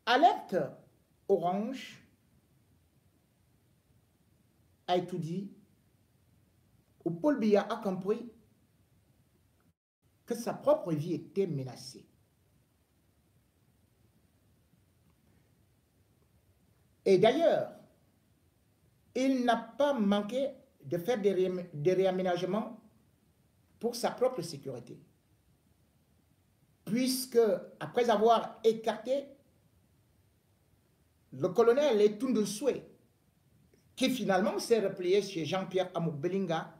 alerte orange a été dit, où Paul Biya a compris que sa propre vie était menacée. Et d'ailleurs, il n'a pas manqué de faire des réaménagements pour sa propre sécurité. Puisque, après avoir écarté le colonel Etunde Soué, qui finalement s'est replié chez Jean-Pierre Amouk-Belinga,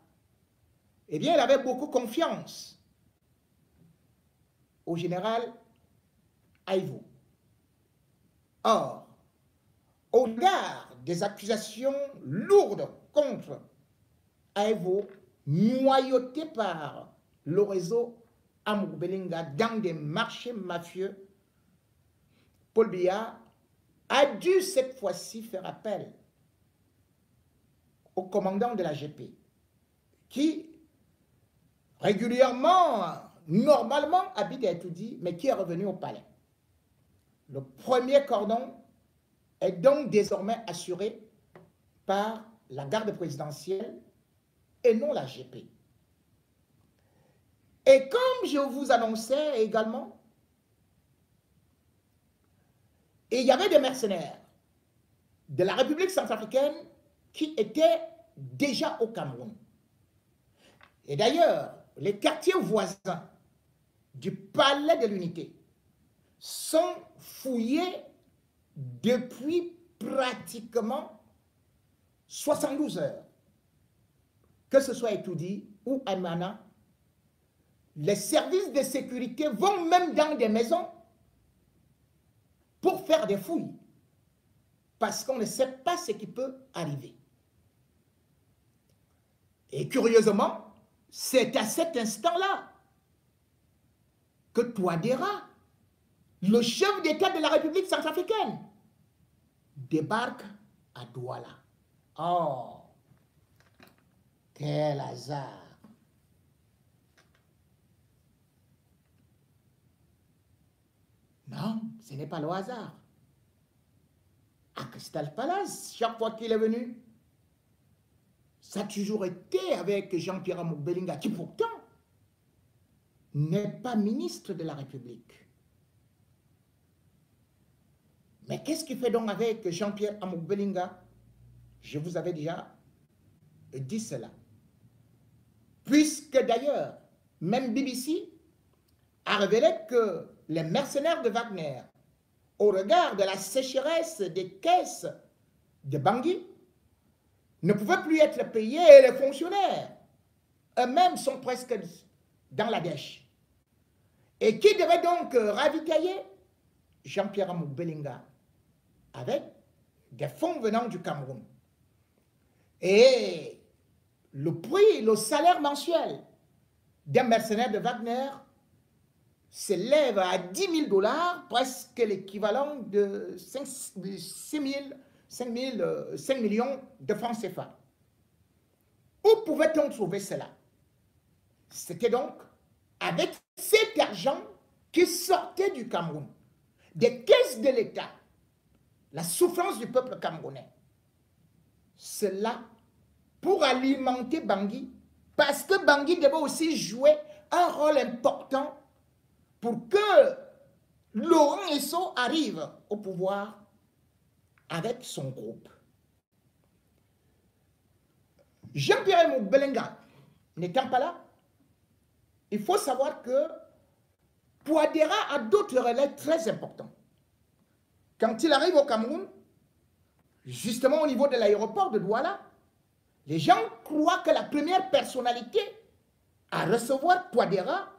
eh bien, il avait beaucoup confiance au général Aïvou. Or, au regard des accusations lourdes contre Aïvou, noyauté par le réseau Amouk-Belinga dans des marchés mafieux, Paul Biya a dû cette fois-ci faire appel au commandant de la GP, qui régulièrement, normalement habite à Etoudi, mais qui est revenu au palais. Le premier cordon est donc désormais assuré par la garde présidentielle et non la GP. Et comme je vous annonçais également, il y avait des mercenaires de la République centrafricaine qui étaient déjà au Cameroun. Et d'ailleurs, les quartiers voisins du palais de l'Unité sont fouillés depuis pratiquement 72 heures. Que ce soit Etoudi ou Aymana, les services de sécurité vont même dans des maisons pour faire des fouilles, parce qu'on ne sait pas ce qui peut arriver. Et curieusement, c'est à cet instant-là que Touadéra, le chef d'État de la République centrafricaine, débarque à Douala. Oh, quel hasard! Non, ce n'est pas le hasard. À Crystal Palace, chaque fois qu'il est venu, ça a toujours été avec Jean-Pierre Amouk-Belinga, qui pourtant n'est pas ministre de la République. Mais qu'est-ce qu'il fait donc avec Jean-Pierre Amouk-Belinga? Je vous avais déjà dit cela. Puisque d'ailleurs, même BBC a révélé que les mercenaires de Wagner, au regard de la sécheresse des caisses de Bangui, ne pouvaient plus être payés et les fonctionnaires eux-mêmes sont presque dans la dèche. Et qui devait donc ravitailler Jean-Pierre Amouk-Belinga avec des fonds venant du Cameroun. Et le prix, le salaire mensuel d'un mercenaire de Wagner s'élève à 10 000 $, presque l'équivalent de 5 millions de francs CFA. Où pouvait-on trouver cela? C'était donc avec cet argent qui sortait du Cameroun, des caisses de l'État, la souffrance du peuple camerounais. Cela pour alimenter Bangui, parce que Bangui devait aussi jouer un rôle important pour que Laurent Esso arrive au pouvoir avec son groupe. Jean-Pierre Amouk-Belinga n'étant pas là, il faut savoir que Touadéra a d'autres relais très importants. Quand il arrive au Cameroun, justement au niveau de l'aéroport de Douala, les gens croient que la première personnalité à recevoir Touadéra,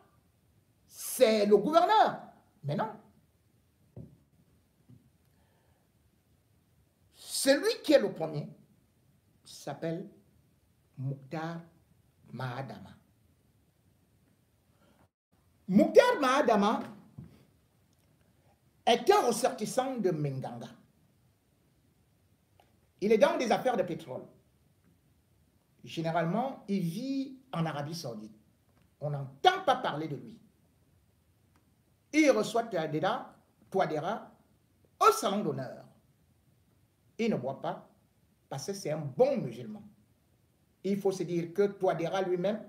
c'est le gouverneur. Mais non. Celui qui est le premier s'appelle Mouktar Mahadama. Mouktar Mahadama est un ressortissant de Menganga. Il est dans des affaires de pétrole. Généralement, il vit en Arabie Saoudite. On n'entend pas parler de lui. Il reçoit Touadéra au salon d'honneur. Il ne boit pas parce que c'est un bon musulman. Il faut se dire que Touadéra lui-même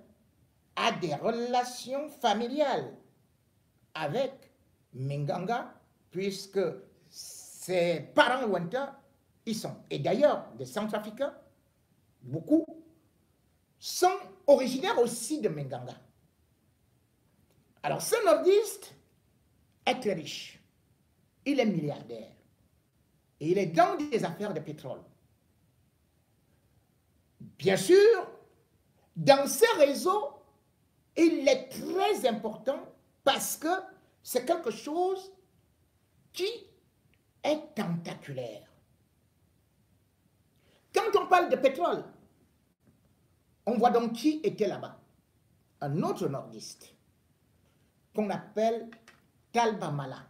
a des relations familiales avec Minganga, puisque ses parents lointains y sont. Et d'ailleurs, des Centrafricains, beaucoup, sont originaires aussi de Minganga. Alors, ce nordiste est très riche. Il est milliardaire. Et il est dans des affaires de pétrole. Bien sûr, dans ces réseaux, il est très important parce que c'est quelque chose qui est tentaculaire. Quand on parle de pétrole, on voit donc qui était là-bas. Un autre nordiste qu'on appelle Talba Mala.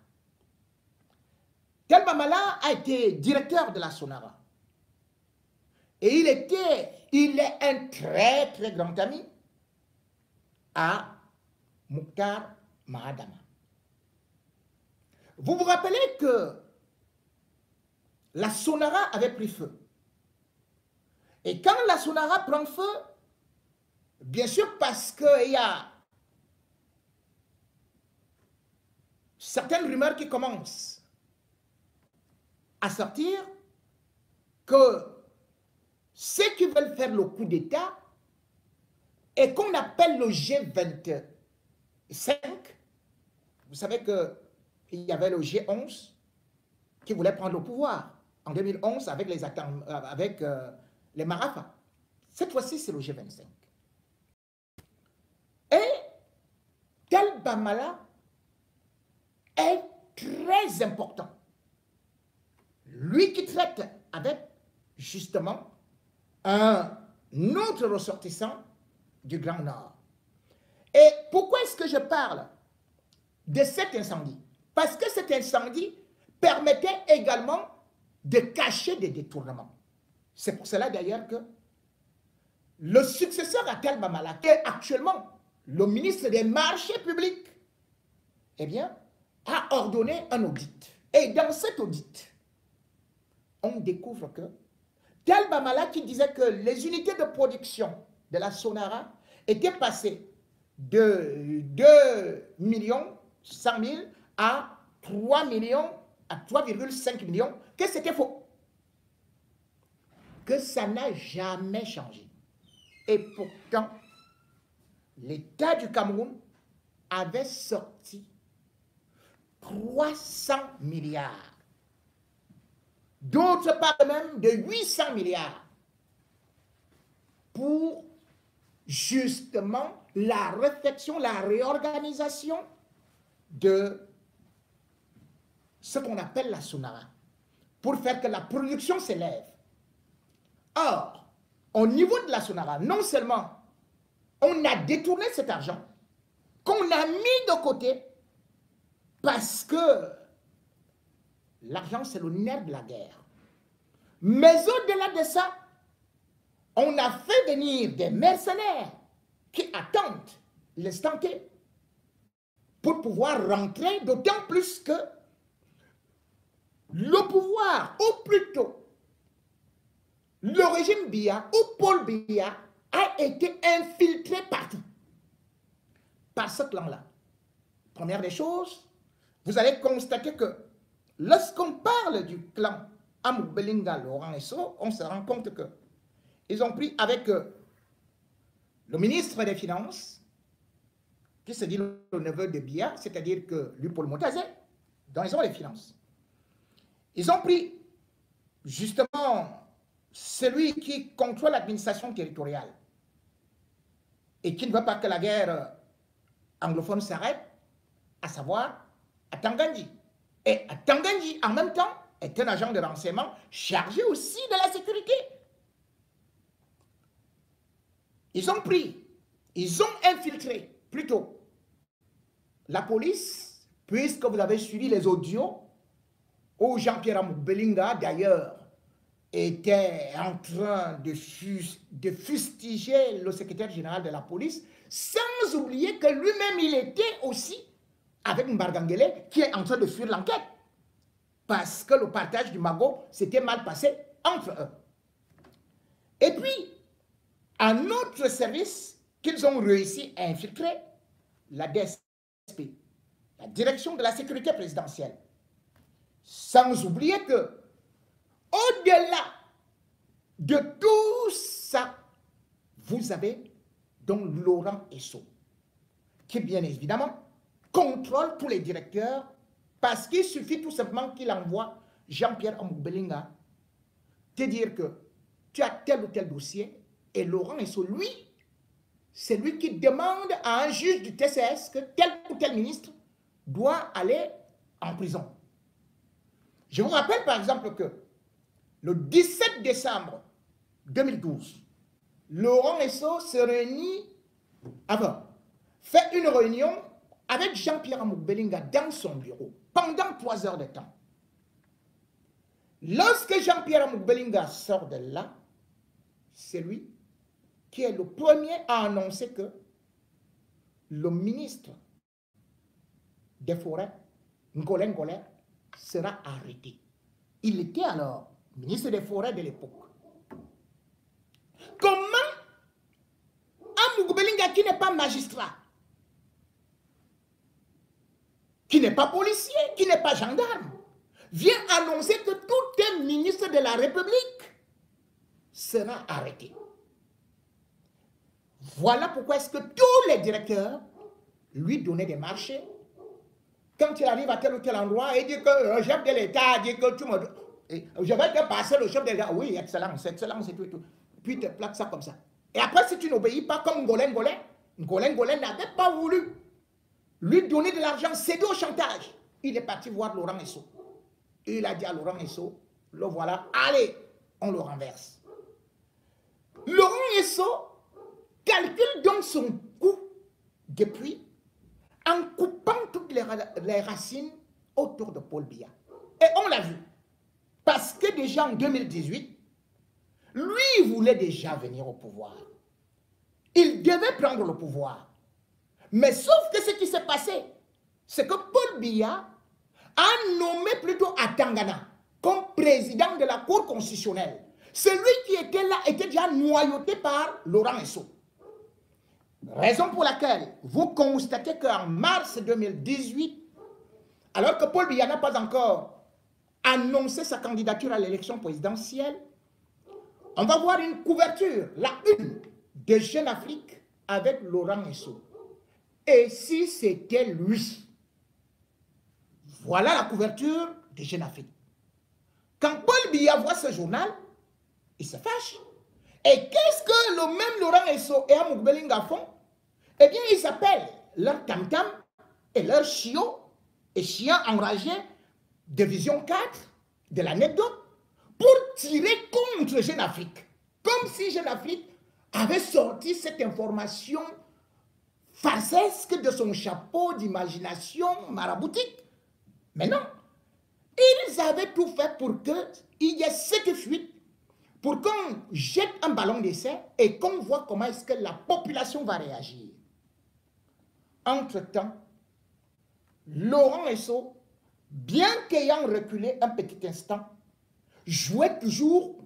Talba Mala a été directeur de la Sonara. Et il est un très très grand ami à Mokhtar Mahadama. Vous vous rappelez que la Sonara avait pris feu. Et quand la Sonara prend feu, bien sûr parce qu'il y a certaines rumeurs qui commencent à sortir que ceux qui veulent faire le coup d'État et qu'on appelle le G25, vous savez qu'il y avait le G11 qui voulait prendre le pouvoir en 2011 avec les Marafas. Cette fois-ci, c'est le G25. Et Talba Mala est très important. Lui qui traite avec, justement, un autre ressortissant du Grand Nord. Et pourquoi est-ce que je parle de cet incendie? Parce que cet incendie permettait également de cacher des détournements. C'est pour cela d'ailleurs que le successeur à Talba Mala, qui est actuellement le ministre des marchés publics, eh bien, a ordonné un audit. Et dans cet audit, on découvre que Talba Mala qui disait que les unités de production de la Sonara étaient passées de 2,1 millions à 3,5 millions, que c'était faux. Que ça n'a jamais changé. Et pourtant, l'État du Cameroun avait sorti 300 milliards. D'autres parlent même de 800 milliards pour justement la réflexion, la réorganisation de ce qu'on appelle la Sonara, pour faire que la production s'élève. Or, au niveau de la Sonara, non seulement on a détourné cet argent, qu'on a mis de côté, parce que l'argent, c'est le nerf de la guerre. Mais au-delà de ça, on a fait venir des mercenaires qui attendent l'instant T pour pouvoir rentrer, d'autant plus que le pouvoir, ou plutôt le régime Biya ou Paul Biya, a été infiltré partout par ce clan-là. Première des choses, vous allez constater que lorsqu'on parle du clan Amouk Belinga, Laurent Esso, on se rend compte que ils ont pris avec le ministre des Finances, qui se dit le neveu de Biya, c'est-à-dire que lui, Paul Motazé, dont ils ont les finances. Ils ont pris justement celui qui contrôle l'administration territoriale et qui ne veut pas que la guerre anglophone s'arrête, à savoir à Tangandji. Et à Tangandji, en même temps, est un agent de renseignement chargé aussi de la sécurité. Ils ont pris, ils ont infiltré plutôt la police, puisque vous avez suivi les audios où Jean-Pierre Amouk Belinga, d'ailleurs, était en train de fustiger le secrétaire général de la police, sans oublier que lui-même, il était aussi avec Mbargangele, qui est en train de fuir l'enquête. parce que le partage du magot s'était mal passé entre eux. Et puis, un autre service qu'ils ont réussi à infiltrer, la DSP, la Direction de la Sécurité Présidentielle. Sans oublier que, au-delà de tout ça, vous avez donc Laurent Esso, qui bien évidemment contrôle tous les directeurs, parce qu'il suffit tout simplement qu'il envoie Jean-Pierre Amouk-Bellinga te dire que tu as tel ou tel dossier, et Laurent Esso, lui, c'est lui qui demande à un juge du TCS que tel ou tel ministre doit aller en prison. Je vous rappelle par exemple que le 17 décembre 2012, Laurent Esso se réunit, fait une réunion avec Jean-Pierre Amouk-Bellinga dans son bureau pendant 3 heures de temps. Lorsque Jean-Pierre Amouk-Bellinga sort de là, c'est lui qui est le premier à annoncer que le ministre des Forêts, Ngolé Ngolé, sera arrêté. Il était alors ministre des Forêts de l'époque. Comment Amouk-Bellinga, qui n'est pas magistrat, qui n'est pas policier, qui n'est pas gendarme, vient annoncer que tout un ministre de la République sera arrêté? Voilà pourquoi est-ce que tous les directeurs lui donnaient des marchés. Quand il arrive à tel ou tel endroit, il dit que le chef de l'État dit que tu me... Je vais te passer le chef de l'État. Oui, excellence, excellence et tout et tout. Puis il te plaque ça comme ça. Et après, si tu n'obéis pas comme Ngolé Ngolé n'avait pas voulu lui donner de l'argent, céder au chantage. Il est parti voir Laurent Esso. Il a dit à Laurent Esso, le voilà, allez, on le renverse. Laurent Esso calcule donc son coût depuis en coupant toutes les racines autour de Paul Biya. Et on l'a vu. Parce que déjà en 2018, lui voulait déjà venir au pouvoir. Il devait prendre le pouvoir. Mais sauf que ce qui s'est passé, c'est que Paul Biya a nommé plutôt Atangana comme président de la Cour constitutionnelle. Celui qui était là était déjà noyauté par Laurent Esso. Raison pour laquelle vous constatez qu'en mars 2018, alors que Paul Biya n'a pas encore annoncé sa candidature à l'élection présidentielle, on va voir une couverture, la une de Jeune Afrique avec Laurent Esso. Et si c'était lui? Voilà la couverture de Jeune Afrique. Quand Paul Biya voit ce journal, il se fâche. Et qu'est-ce que le même Laurent Esso et Amouk-Bellinga font? Eh bien, ils appellent leur tam-tam et leur chiot, et chien enragé de Vision 4, de l'anecdote, pour tirer contre Jeune Afrique. Comme si Jeune Afrique avait sorti cette information farcesque de son chapeau d'imagination maraboutique. Mais non, ils avaient tout fait pour qu'il y ait cette fuite, pour qu'on jette un ballon d'essai et qu'on voit comment est-ce que la population va réagir. Entre-temps, Laurent Esso, bien qu'ayant reculé un petit instant, jouait toujours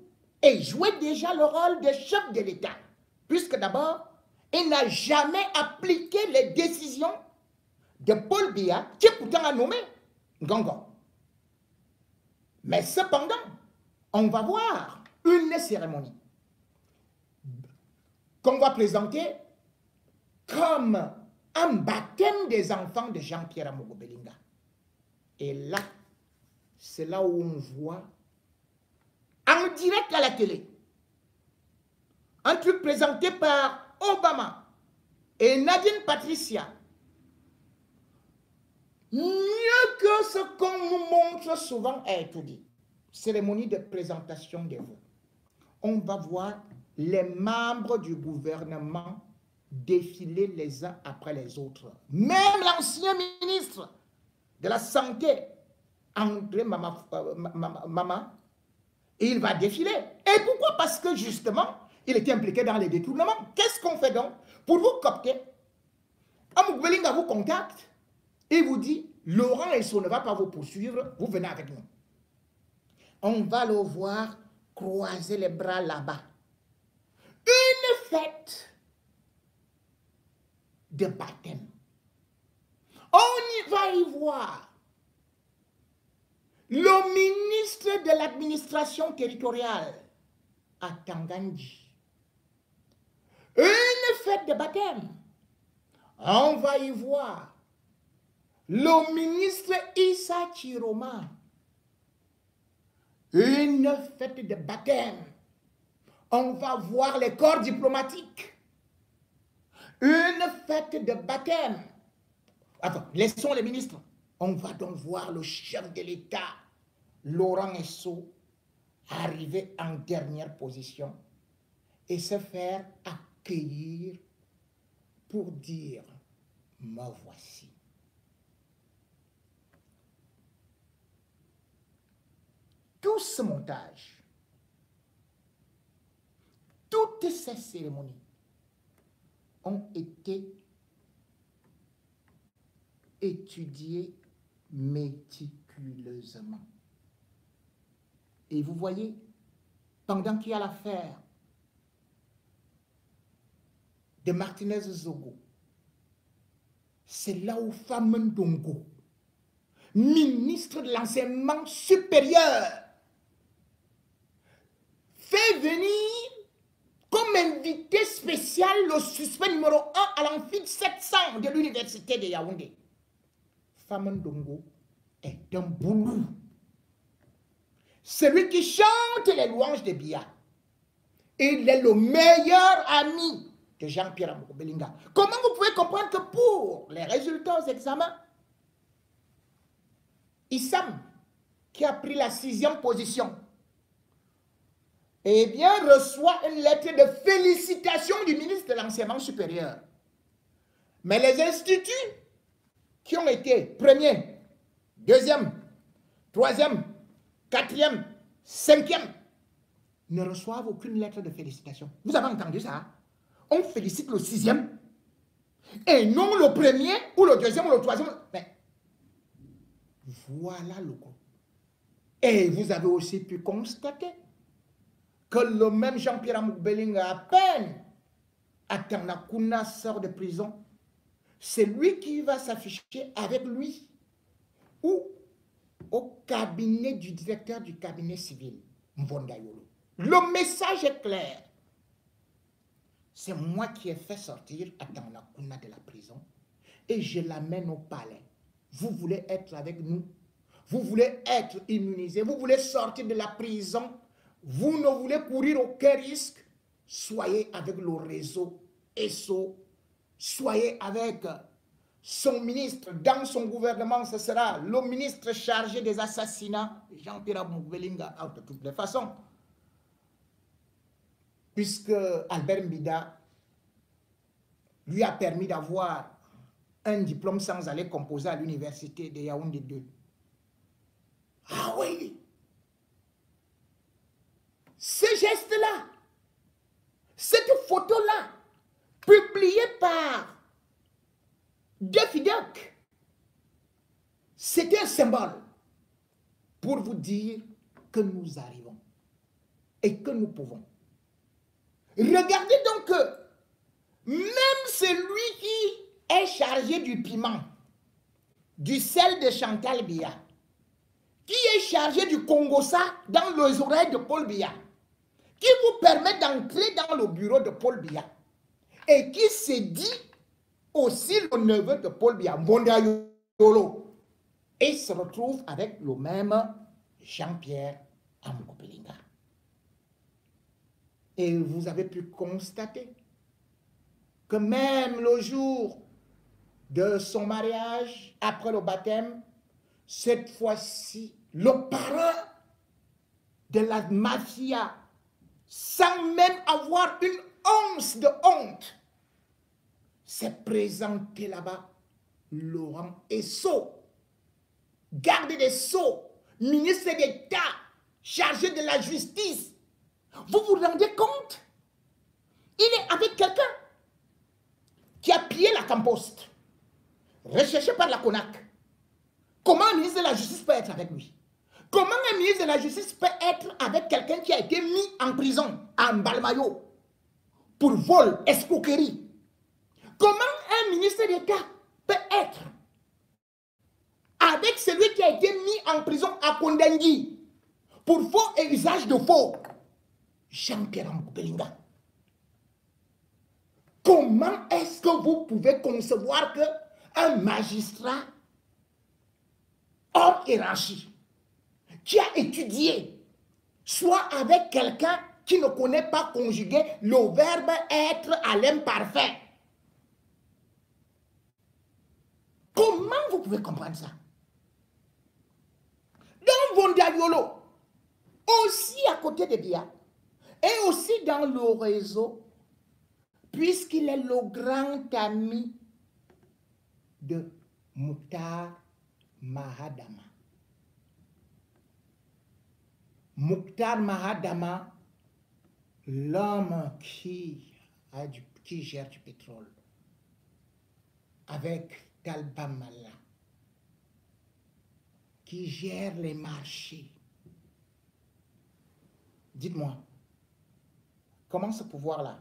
et jouait déjà le rôle de chef de l'État, puisque d'abord, il n'a jamais appliqué les décisions de Paul Biya, qui pourtant a nommé Ngongo. Mais cependant, on va voir une cérémonie qu'on va présenter comme un baptême des enfants de Jean-Pierre Amouk-Bellinga. Et là, c'est là où on voit, en direct à la télé, un truc présenté par Obama et Nadine Patricia, mieux que ce qu'on nous montre souvent à étudier. Cérémonie de présentation des vœux. On va voir les membres du gouvernement défiler les uns après les autres. Même l'ancien ministre de la Santé, André Mama, il va défiler. Et pourquoi? Parce que justement, il était impliqué dans les détournements. Qu'est-ce qu'on fait donc? Pour vous copter, Amouk-Bellinga vous contacte et vous dit, Laurent Esso ne va pas vous poursuivre, vous venez avec nous. on va le voir croiser les bras là-bas. Une fête de baptême. On y va y voir le ministre de l'administration territoriale à Tangandji. Une fête de baptême. On va y voir le ministre Issa Chiroma. Une fête de baptême. On va voir les corps diplomatiques. Une fête de baptême. Attends, laissons les ministres. On va donc voir le chef de l'État, Laurent Esso, arriver en dernière position et se faire accueillir pour dire « me voici ». Tout ce montage, toutes ces cérémonies ont été étudiées méticuleusement. Et vous voyez, pendant qu'il y a l'affaire de Martinez Zogo, c'est là où Famendongo, ministre de l'enseignement supérieur, fait venir comme invité spécial le suspect numéro 1 à l'amphithéâtre 700 de l'université de Yaoundé. Famendongo est un boulou. Celui qui chante les louanges de Biya. Il est le meilleur ami de Jean-Pierre Amour-Belinga. Comment vous pouvez comprendre que pour les résultats aux examens, Issam, qui a pris la 6e position, eh bien, reçoit une lettre de félicitations du ministre de l'Enseignement supérieur. Mais les instituts qui ont été premier, 2e, 3e, 4e, 5e, ne reçoivent aucune lettre de félicitation. Vous avez entendu ça? On félicite le 6e et non le premier ou le 2e ou le 3e. Mais voilà le coup. Et vous avez aussi pu constater que le même Jean-Pierre Amour-Belinga, à peine Atanakuna sort de prison, c'est lui qui va s'afficher avec lui ou au cabinet du directeur du cabinet civil, Mvondayolo. Le message est clair. C'est moi qui ai fait sortir Atanakuna de la prison et je l'amène au palais. Vous voulez être avec nous? Vous voulez être immunisé? Vous voulez sortir de la prison? Vous ne voulez courir aucun risque? Soyez avec le réseau ESSO. Soyez avec son ministre. Dans son gouvernement, ce sera le ministre chargé des assassinats, Jean-Pierre Amour-Belinga, de toutes les façons. Puisque Albert Mbida lui a permis d'avoir un diplôme sans aller composer à l'université de Yaoundé 2. Ah oui! Ce geste-là, cette photo-là, publiée par Defidoc, c'était un symbole pour vous dire que nous arrivons et que nous pouvons. Regardez donc que même celui qui est chargé du piment, du sel de Chantal Biya, qui est chargé du Congossa dans les oreilles de Paul Biya, qui vous permet d'entrer dans le bureau de Paul Biya, et qui se dit aussi le neveu de Paul Biya, Mbondayolo, et se retrouve avec le même Jean-Pierre Amour-Belinga. Et vous avez pu constater que même le jour de son mariage, après le baptême, cette fois-ci, le parrain de la mafia, sans même avoir une once de honte, s'est présenté là-bas, Laurent Esso, garde des Sceaux, ministre d'État, chargé de la justice. Vous vous rendez compte? Il est avec quelqu'un qui a pillé la Camposte, recherché par la CONAC. Comment un ministre de la Justice peut être avec lui? Comment un ministre de la Justice peut être avec quelqu'un qui a été mis en prison, en Balmayo, pour vol, escroquerie? Comment un ministre d'État peut être avec celui qui a été mis en prison à Kondengui pour faux et usage de faux? Jean-Pierre Amoubou-Belinga. Comment est-ce que vous pouvez concevoir qu'un magistrat hors hiérarchie qui a étudié soit avec quelqu'un qui ne connaît pas conjuguer le verbe être à l'imparfait? Comment vous pouvez comprendre ça? Dans Vondaliolo, aussi à côté de Bia, et aussi dans le réseau, puisqu'il est le grand ami de Mokhtar Mahadama. Mokhtar Mahadama, l'homme qui gère du pétrole, avec Talba Mala, qui gère les marchés. Dites-moi, comment ce pouvoir-là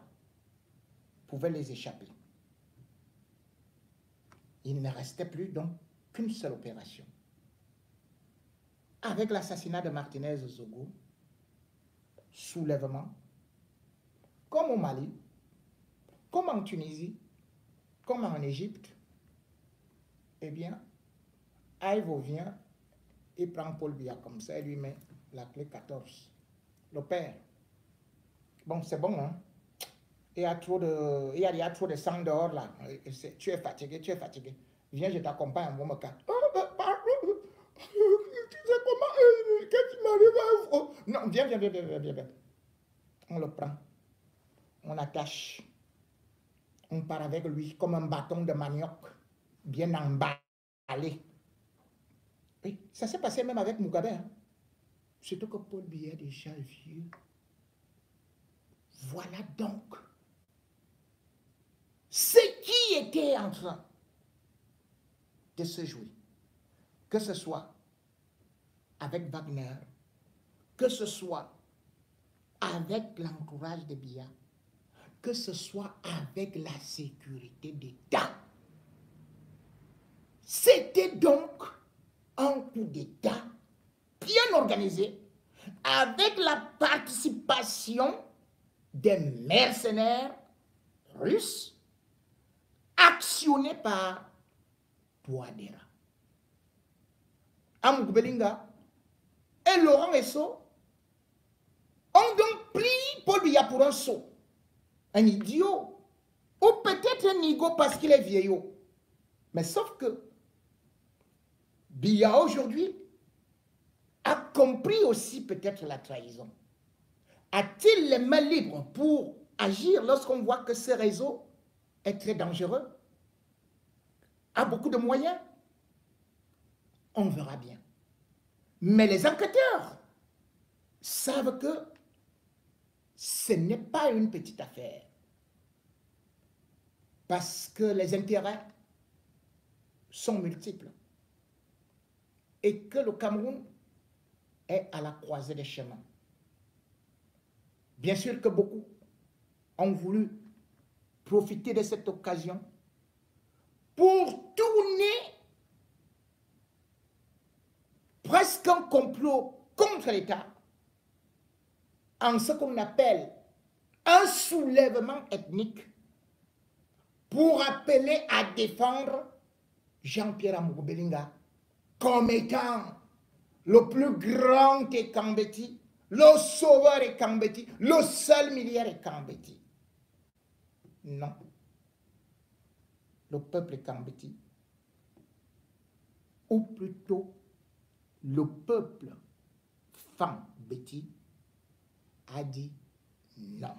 pouvait les échapper? Il ne restait plus donc qu'une seule opération. Avec l'assassinat de Martinez Zogo, soulèvement, comme au Mali, comme en Tunisie, comme en Égypte, eh bien, Aïvo vient et prend Paul Biya comme ça et lui met la clé 14. Le père. Bon, c'est bon, hein? Il y a trop de sang dehors là. Tu es fatigué, tu es fatigué. Viens, je t'accompagne, on me calme. Tu sais comment, qu'est-ce qui m'arrive? Oh, non, viens. On le prend. On attache. On part avec lui comme un bâton de manioc, bien emballé. Oui, ça s'est passé même avec Mugabe. Hein? Surtout que Paul Biya est déjà vieux. Voilà donc ce qui était en train de se jouer. Que ce soit avec Wagner, que ce soit avec l'entourage de Biya, que ce soit avec la sécurité d'État. C'était donc un coup d'État bien organisé avec la participation des mercenaires russes actionnés par Touadéra. Amoubou-Belinga et Laurent Esso ont donc pris Paul Biya pour un sot, un idiot, ou peut-être un nigo parce qu'il est vieillot. Mais sauf que Biya aujourd'hui a compris aussi peut-être la trahison. A-t-il les mains libres pour agir lorsqu'on voit que ce réseau est très dangereux, a beaucoup de moyens? On verra bien. Mais les enquêteurs savent que ce n'est pas une petite affaire. Parce que les intérêts sont multiples. Et que le Cameroun est à la croisée des chemins. Bien sûr que beaucoup ont voulu profiter de cette occasion pour tourner presque un complot contre l'État en ce qu'on appelle un soulèvement ethnique pour appeler à défendre Jean-Pierre Amoubou-Belinga comme étant le plus grand Ekambeti, le sauveur Ekambeti, le seul milliard Ekambeti. Non. Le peuple Ekambeti, ou plutôt le peuple Fambeti, a dit non.